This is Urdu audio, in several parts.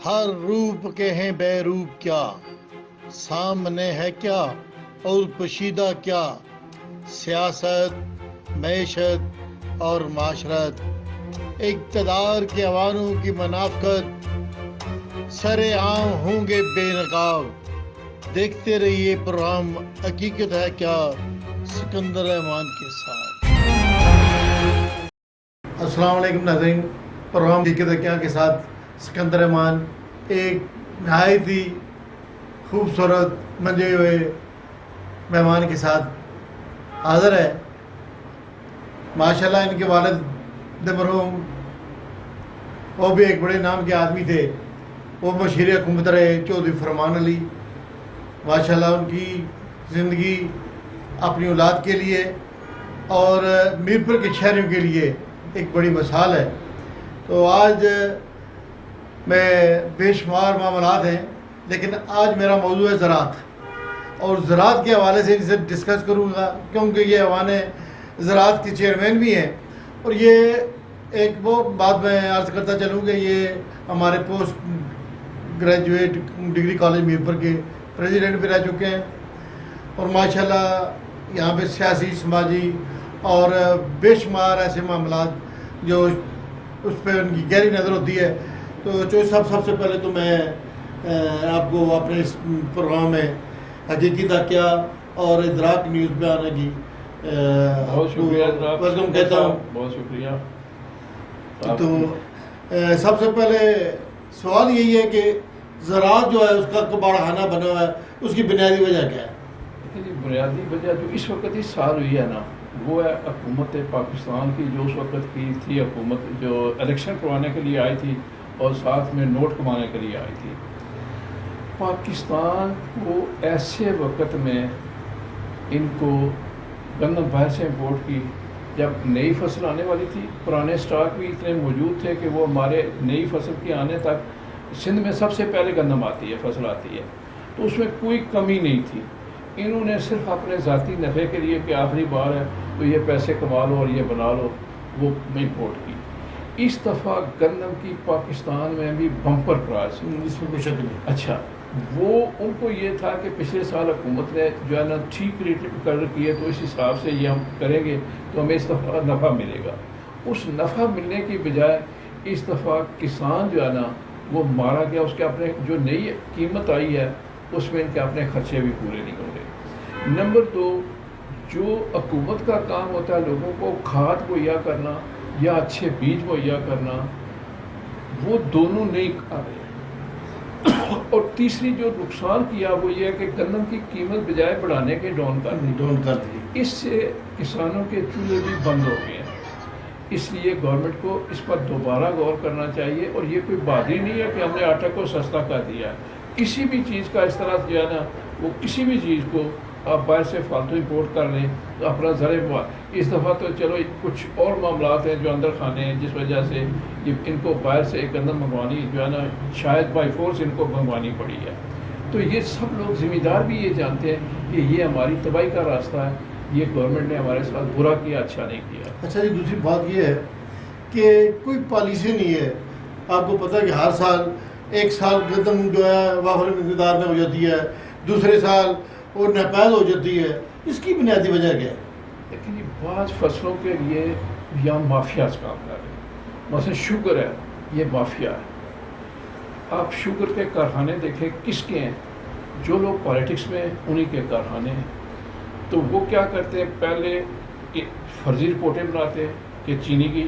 ہر روپ کے ہیں بے روپ کیا، سامنے ہے کیا اور پوشیدہ کیا، سیاست، معیشت اور معاشرت، اقتدار کے عوانوں کی منافقت، سر عام ہوں گے بے نقاب۔ دیکھتے رہیے پروگرام حقیقت ہے کیا، سکندر احمان کے ساتھ۔ السلام علیکم ناظرین، پروگرام حقیقت ہے کیا کے ساتھ سکندر احمان ایک نہایت ہی خوبصورت منجے ہوئے مہمان کے ساتھ حاضر ہے۔ ماشاءاللہ ان کے والد مرحوم وہ بھی ایک بڑے نام کے آدمی تھے، وہ مشیر حکومت رہے چودھری فرمان علی۔ ماشاءاللہ ان کی زندگی اپنی اولاد کے لیے اور میرپور کے شہریوں کے لیے ایک بڑی مثال ہے۔ تو آج میں بے شمار معاملات ہیں، لیکن آج میرا موضوع ہے زراعت، اور زراعت کے حوالے سے ان سے ڈسکس کروں گا کیونکہ یہ ایوان زراعت کے چیئرمین بھی ہیں، اور یہ ایک وہ بات میں عرض کرتا چلوں کہ یہ ہمارے post graduate degree college Mirpur کے پریزیڈنٹ بھی رہ چکے ہیں، اور ماشاءاللہ یہاں پہ سیاسی، سماجی اور بے شمار ایسے معاملات جو اس پہ ان کی گہری نظر ہوتی ہے۔ تو چوہدری صاحب، سب سے پہلے تو میں آپ کو اپنے اس پروگرام میں حقیقت ہے کیا اور ادراک نیوز پہ آنے کی بہت شکریہ جناب، ویلکم کہتا ہوں۔ بہت شکریہ۔ تو سب سے پہلے سوال یہی ہے کہ زراعت جو ہے اس کا کباڑ خانہ بنا ہوا ہے، اس کی بنیادی وجہ کیا ہے؟ دیکھیے، بنیادی وجہ جو اس وقت اس سال ہوئی ہے نا، وہ ہے حکومت پاکستان کی جو اس وقت کی تھی، حکومت جو الیکشن کروانے کے لیے آئی تھی اور ساتھ میں نوٹ کمانے کے لیے آئی تھی۔ پاکستان کو ایسے وقت میں ان کو گندم باہر سے امپورٹ کی، جب نئی فصل آنے والی تھی، پرانے سٹاک بھی اتنے موجود تھے کہ وہ ہمارے نئی فصل کے آنے تک سندھ میں سب سے پہلے گندم آتی ہے، فصل آتی ہے، تو اس میں کوئی کمی نہیں تھی۔ انہوں نے صرف اپنے ذاتی نفع کے لیے کہ آخری بار ہے تو یہ پیسے کما لو اور یہ بنا لو، وہ امپورٹ کی۔ اس دفعہ گندم کی پاکستان میں بھی بمپر پرائس، اس میں کوئی شک نہیں۔ اچھا، وہ ان کو یہ تھا کہ پچھلے سال حکومت نے جو ہے نا ٹھیک ریٹ مقرر کیے، تو اس حساب سے یہ ہم کریں گے تو ہمیں اس دفعہ نفع ملے گا۔ اس نفع ملنے کی بجائے اس دفعہ کسان جو ہے نا وہ مارا گیا، اس کے اپنے جو نئی قیمت آئی ہے اس میں ان کے اپنے خرچے بھی پورے نہیں ہوں گے۔ نمبر دو، جو حکومت کا کام ہوتا ہے لوگوں کو کھاد مہیا کرنا یا اچھے بیج مہیا کرنا، وہ دونوں نہیں کر رہے۔ اور تیسری جو نقصان کیا وہ یہ ہے کہ گندم کی قیمت بجائے بڑھانے کے ڈاؤن کر دی۔ اس سے کسانوں کے چولہے بھی بند ہو گئے ہیں۔ اس لیے گورنمنٹ کو اس پر دوبارہ غور کرنا چاہیے، اور یہ کوئی بہادری نہیں ہے کہ ہم نے آٹا کو سستا کر دیا ہے۔ کسی بھی چیز کا اس طرح جو ہے نا، وہ کسی بھی چیز کو آپ باہر سے فالتو امپورٹ کر لیں تو اپنا اس دفعہ تو چلو کچھ اور معاملات ہیں جو اندر کھانے ہیں، جس وجہ سے ان کو باہر سے ایک گندم منگوانی جو ہے نا شاید بائی فورس ان کو منگوانی پڑی ہے۔ تو یہ سب لوگ ذمہ دار بھی یہ جانتے ہیں کہ یہ ہماری تباہی کا راستہ ہے، یہ گورنمنٹ نے ہمارے ساتھ برا کیا، اچھا نہیں کیا۔ اچھا جی، دوسری بات یہ ہے کہ کوئی پالیسی نہیں ہے۔ آپ کو پتہ ہے کہ ہر سال ایک سال گندم جو ہے وافر مقدار میں ہو جاتی ہے، دوسرے سال وہ ناپید ہو جاتی ہے، اس کی بنیادی وجہ کیا ہے؟ لیکن یہ بعض فصلوں کے لیے یا مافیاز کام کر رہے ہیں، مثلا شوگر ہے، یہ مافیا ہے۔ آپ شوگر کے کارخانے دیکھیں کس کے ہیں، جو لوگ پالیٹکس میں انہی کے کارخانے ہیں۔ تو وہ کیا کرتے ہیں، پہلے فرضی رپورٹیں بناتے ہیں کہ چینی کی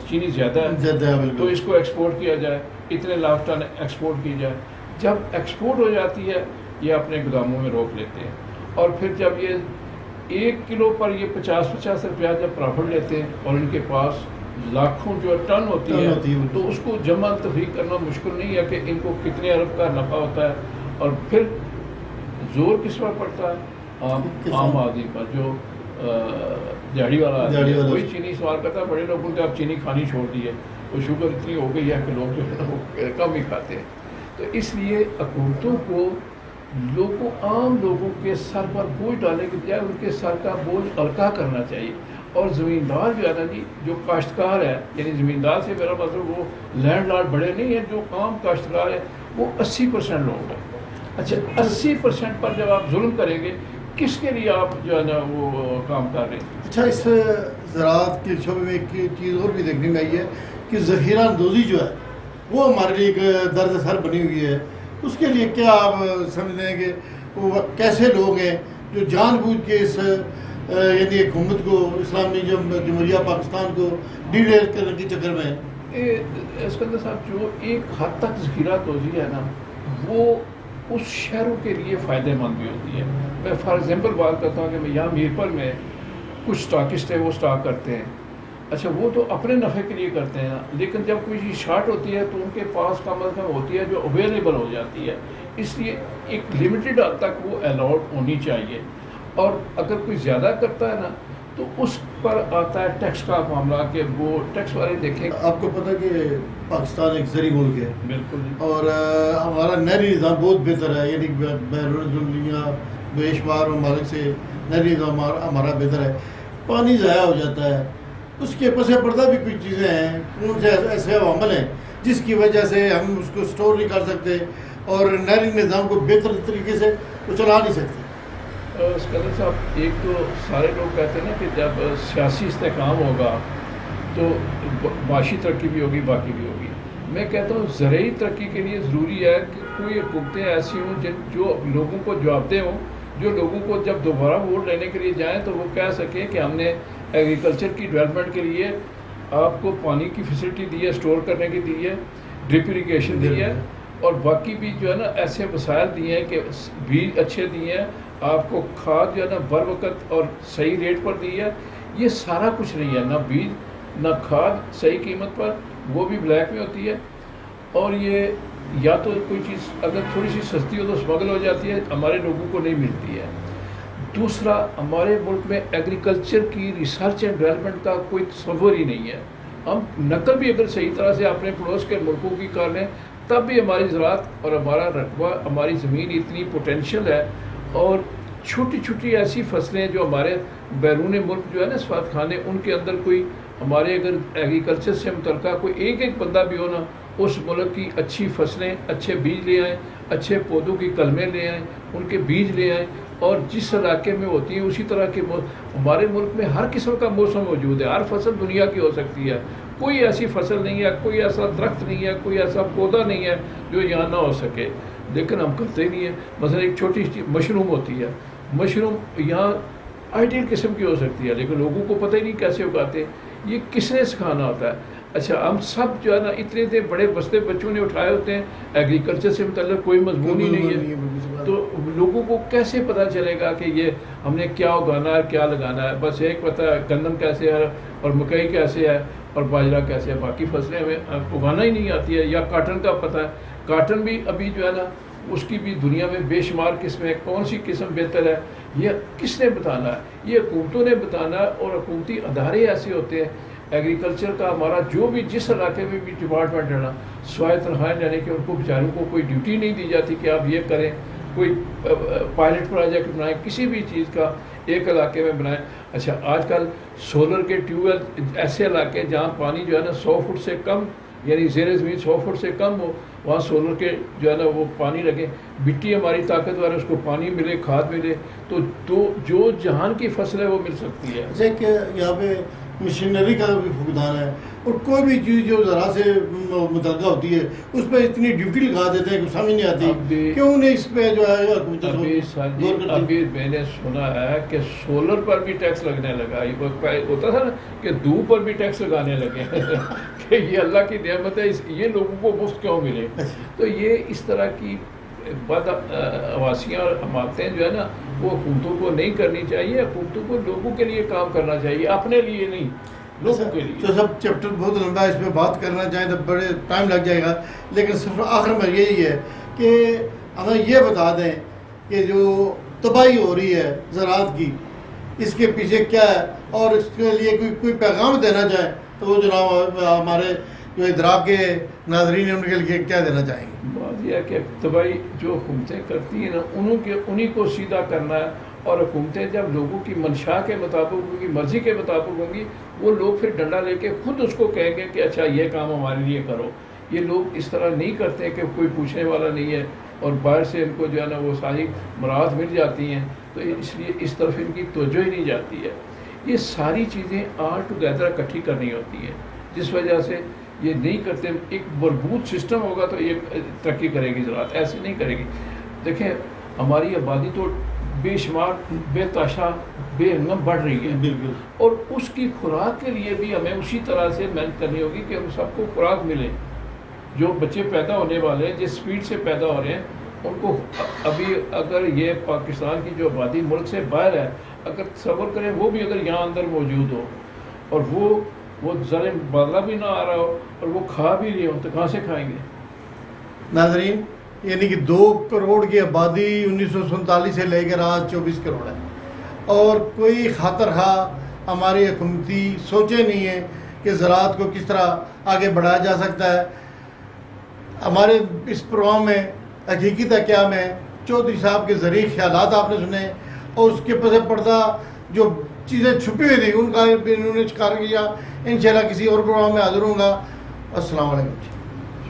چینی زیادہ ہے تو اس کو ایکسپورٹ کیا جائے، اتنے لاکھ ٹن ایکسپورٹ کی جائے۔ جب ایکسپورٹ ہو جاتی ہے یہ اپنے گوداموں میں روک لیتے ہیں، اور پھر جب یہ 1 کلو پر یہ 50 روپیہ جب پرافٹ لیتے ہیں اور ان کے پاس لاکھوں جو ٹن ہوتی ہے تو اس کو جمع تفریق کرنا مشکل نہیں ہے کہ ان کو کتنے ارب کا نفع ہوتا ہے۔ اور پھر زور کس پر پڑتا ہے، عام آدمی پر، جو دیہڑی والا آدمی ہے، وہی چینی سوال کرتا ہے۔ بڑے لوگوں نے اب چینی کھانی چھوڑ دی ہے، وہ شوگر اتنی ہو گئی ہے کہ لوگ جو ہے نا وہ کم ہی کھاتے ہیں۔ تو اس لیے حکومتوں کو عام لوگوں کے سر پر بوجھ ڈالنے کے بجائے ان کے سر کا بوجھ ہلکا کرنا چاہیے۔ اور زمیندار جو ہے نا جی، جو کاشتکار ہے، یعنی زمیندار سے میرا مطلب وہ لینڈ لارڈ بڑے نہیں ہیں، جو عام کاشتکار ہے وہ 80% لوگ ہیں۔ اچھا 80% پر جب آپ ظلم کریں گے، کس کے لیے آپ جو ہے نا وہ کام کر رہے ہیں؟ اچھا، اس زراعت کے شعبے میں ایک چیز اور بھی دیکھنے میں آئی ہے کہ ذخیرہ اندوزی جو ہے وہ ہمارے لیے ایک درد سر بنی ہوئی ہے۔ اس کے لیے کیا آپ سمجھتے ہیں کہ وہ کیسے لوگ ہیں جو جان بوجھ کے اس یعنی حکومت کو، اسلامی جمہوریہ پاکستان کو ڈیلیٹ کرنے کے چکر میں ہیں؟ اسکندر صاحب، جو ایک حد تک ذخیرہ توزیع ہے نا، وہ اس شہروں کے لیے فائدہ مند بھی ہوتی ہے۔ میں فار ایگزامپل بات کرتا ہوں کہ میں یہاں میرپور میں کچھ اسٹاکسٹ ہیں، وہ اسٹاک کرتے ہیں۔ اچھا وہ تو اپنے نفع کے لیے کرتے ہیں، لیکن جب کوئی چیز شارٹ ہوتی ہے تو ان کے پاس کم از کم ہوتی ہے جو اویلیبل ہو جاتی ہے، اس لیے ایک لمیٹڈ حد تک وہ الاؤڈ ہونی چاہیے۔ اور اگر کوئی زیادہ کرتا ہے نا تو اس پر آتا ہے ٹیکس کا معاملہ، کہ وہ ٹیکس والے دیکھیں۔ آپ کو پتہ کہ پاکستان ایک زرعی ملک ہے، بالکل، اور ہمارا نہری نظام بہت بہتر ہے، یعنی بیرون دنیا بے شمار ممالک سے نہری نظام ہمارا بہتر ہے۔ پانی ضائع ہو جاتا ہے، اس کے پس پردہ بھی کچھ چیزیں ہیں، کون سے ایسے عوامل ہیں جس کی وجہ سے ہم اس کو سٹور نہیں کر سکتے اور نہری نظام کو بہتر طریقے سے وہ چلا نہیں سکتے۔ اسکندر صاحب، ایک تو سارے لوگ کہتے ہیں نا کہ جب سیاسی استحکام ہوگا تو معاشی ترقی بھی ہوگی، باقی بھی ہوگی۔ میں کہتا ہوں زرعی ترقی کے لیے ضروری ہے کہ کوئی حکومتیں ایسی ہوں جو لوگوں کو جوابدہ ہوں، جو لوگوں کو جب دوبارہ ووٹ لینے کے لیے جائیں تو وہ کہہ سکیں کہ ہم نے ایگریکلچر کی ڈیولپمنٹ کے لیے آپ کو پانی کی فیسلٹی دی ہے، اسٹور کرنے کی دی ہے، ڈرپ اریگیشن دی ہے، اور باقی بھی جو ہے نا ایسے وسائل دیے ہیں کہ بیج اچھے دیے ہیں، آپ کو کھاد جو ہے نا بر وقت اور صحیح ریٹ پر دی ہے۔ یہ سارا کچھ نہیں ہے، نہ بیج نہ کھاد صحیح قیمت پر، وہ بھی بلیک میں ہوتی ہے۔ اور یہ یا تو کوئی چیز اگر تھوڑی سی سستی ہو تو اسمگل ہو جاتی ہے، ہمارے لوگوں کو نہیں ملتی ہے۔ دوسرا، ہمارے ملک میں ایگریکلچر کی ریسرچ اینڈ ڈیولپمنٹ کا کوئی تصور ہی نہیں ہے۔ ہم نقل بھی اگر صحیح طرح سے اپنے پڑوس کے ملکوں کی کر لیں تب بھی ہماری زراعت اور ہمارا رقبہ، ہماری زمین اتنی پوٹینشیل ہے، اور چھوٹی چھوٹی ایسی فصلیں جو ہمارے بیرون ملک جو ہے نا سفارت خانے، ان کے اندر کوئی ہمارے اگر ایگریکلچر سے متعلقہ کوئی ایک بندہ بھی ہو نا، اس ملک کی اچھی فصلیں، اچھے بیج لے آئیں، اچھے پودوں کی کلمیں لے آئیں، ان کے بیج لے آئیں، اور جس علاقے میں ہوتی ہیں اسی طرح کے ہمارے ملک میں ہر قسم کا موسم موجود ہے، ہر فصل دنیا کی ہو سکتی ہے، کوئی ایسی فصل نہیں ہے، کوئی ایسا درخت نہیں ہے، کوئی ایسا پودا نہیں ہے جو یہاں نہ ہو سکے، لیکن ہم کرتے نہیں ہیں۔ مثلا ایک چھوٹی سی مشروم ہوتی ہے، مشروم یہاں آئیڈیل قسم کی ہو سکتی ہے، لیکن لوگوں کو پتہ ہی نہیں کیسے اگاتے، یہ کس نے سکھانا ہوتا ہے؟ اچھا ہم سب جو ہے نا اتنے بڑے بستے بچوں نے اٹھائے ہوتے ہیں، ایگریکلچر سے متعلق کوئی مضمون ہی نہیں ہے، تو لوگوں کو کیسے پتہ چلے گا کہ یہ ہم نے کیا اگانا ہے، کیا لگانا ہے؟ بس ایک پتہ ہے گندم کیسے ہے اور مکئی کیسے ہے اور باجرہ کیسے ہے، باقی فصلیں ہمیں اگانا ہی نہیں آتی ہے۔ یا کاٹن کا پتہ ہے، کاٹن بھی ابھی جو ہے نا اس کی بھی دنیا میں بے شمار قسمیں، کون سی قسم بہتر ہے یہ کس نے بتانا ہے؟ یہ حکومتوں نے بتانا ہے، اور حکومتی ادارے ایسے ہوتے ہیں۔ ایگریکلچر کا ہمارا جو بھی جس علاقے میں بھی ڈپارٹمنٹ ہے نا، سوائے تنخواہیں لینے کے ان کو بیچاروں کو کوئی ڈیوٹی نہیں دی جاتی کہ آپ یہ کریں، کوئی پائلٹ پروجیکٹ بنائیں، کسی بھی چیز کا ایک علاقے میں بنائیں۔ اچھا آج کل سولر کے ٹیوب ویل، ایسے علاقے جہاں پانی جو ہے نا 100 فٹ سے کم، یعنی زیر زمین 100 فٹ سے کم ہو، وہاں سولر کے جو ہے نا وہ پانی لگے، مٹی ہماری طاقتور ہے، اس کو پانی ملے، کھاد ملے، تو جو جہان کی فصل ہے وہ مل سکتی ہے۔ جیسے کہ یہاں پہ مشینری کا بھی فقدان ہے، اور کوئی بھی چیز جو ذرا سے متعلقہ ہوتی ہے اس پہ اتنی ڈیوٹی لگا دیتے ہیں کہ سمجھ نہیں آتی کیوں نہیں اس پہ جو ہے ابھی میں نے سنا ہے کہ سولر پر بھی ٹیکس لگنے لگا، یہ ہوتا تھا نا کہ دودھ پر بھی ٹیکس لگانے لگے کہ یہ اللہ کی نعمت ہے، یہ لوگوں کو مفت کیوں ملے؟ تو یہ اس طرح کی بد آواسیاں اور حماقتیں جو ہے نا وہ حکومتوں کو نہیں کرنی چاہیے، حکومتوں کو لوگوں کے لیے کام کرنا چاہیے، اپنے لیے نہیں، لوگوں کے لیے۔ تو سب چیپٹر بہت لمبا ہے، اس پہ بات کرنا چاہیں تو بڑے ٹائم لگ جائے گا، لیکن صرف آخر میں یہی ہے کہ ہمیں یہ بتا دیں کہ جو تباہی ہو رہی ہے زراعت کی، اس کے پیچھے کیا ہے، اور اس کے لیے کوئی پیغام دینا چاہیں تو وہ جناب ہمارے جو ادراک کے ناظرین ہیں ان کے لیے کیا دینا چاہیں گے؟ بات یہ ہے کہ تباہی جو حکومتیں کرتی ہیں نا انہیں کو سیدھا کرنا ہے، اور حکومتیں جب لوگوں کی منشا کے مطابق ان کی مرضی کے مطابق ہوں گی وہ لوگ پھر ڈنڈا لے کے خود اس کو کہیں گے کہ اچھا یہ کام ہمارے لیے کرو. یہ لوگ اس طرح نہیں کرتے کہ کوئی پوچھنے والا نہیں ہے اور باہر سے ان کو جو ہے نا وہ ساری مراحت مل جاتی ہیں تو اس لیے اس طرف ان کی توجہ ہی نہیں جاتی ہے. یہ ساری چیزیں آل ٹوگیدر اکٹھی کرنی ہوتی ہیں جس وجہ سے یہ نہیں کرتے. ایک مربوط سسٹم ہوگا تو یہ ترقی کرے گی زراعت, ایسے نہیں کرے گی. دیکھیں ہماری آبادی تو بے شمار بے تاشا بے ہنگم بڑھ رہی ہے بالکل, اور اس کی خوراک کے لیے بھی ہمیں اسی طرح سے محنت کرنی ہوگی کہ ہم سب کو خوراک ملے. جو بچے پیدا ہونے والے ہیں جس سپیڈ سے پیدا ہو رہے ہیں ان کو ابھی اگر یہ پاکستان کی جو آبادی ملک سے باہر ہے اگر تصور کریں وہ بھی اگر یہاں اندر موجود ہو اور وہ زر بدلہ بھی نہ آ رہا ہو اور وہ کھا بھی رہے ہوں تو کہاں سے کھائیں گے. ناظرین یعنی کہ 2 کروڑ کی آبادی 1947 سے لے کر آج 24 کروڑ ہے اور کوئی خاطر خواہ ہماری حکومتی سوچے نہیں ہے کہ زراعت کو کس طرح آگے بڑھایا جا سکتا ہے. ہمارے اس پروگرام میں حقیقت کیا میں چودھری صاحب کے ذریعے خیالات آپ نے سنے اور اس کے پس پردہ جو چیزیں چھپی ہوئی تھیں ان کا بھی انہوں نے شکار کیا. انشاءاللہ کسی اور پروگرام میں حاضر ہوں گا. السلام علیکم.